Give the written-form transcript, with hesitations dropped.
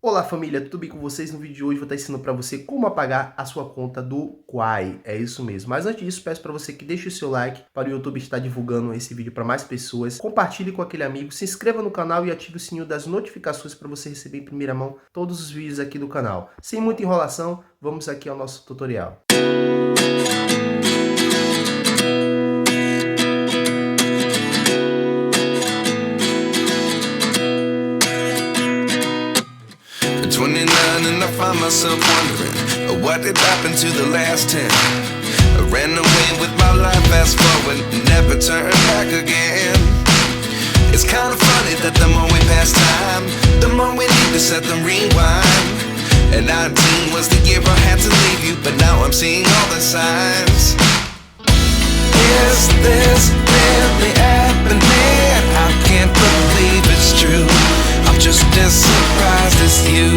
Olá família, tudo bem com vocês? No vídeo de hoje eu vou estar ensinando para você como apagar a sua conta do Kwai, é isso mesmo. Mas antes disso, peço para você que deixe o seu like para o YouTube estar divulgando esse vídeo para mais pessoas. Compartilhe com aquele amigo, se inscreva no canal e ative o sininho das notificações para você receber em primeira mão todos os vídeos aqui do canal. Sem muita enrolação, vamos aqui ao nosso tutorial. And I find myself wondering what did happen to the last 10. I ran away with my life, fast forward, never turn back again. It's kind of funny that the more we pass time, the more we need to set the rewind. And 19 was the year I had to leave you, but now I'm seeing all the signs. Is this really happening? I can't believe it's true. I'm just as surprised as you.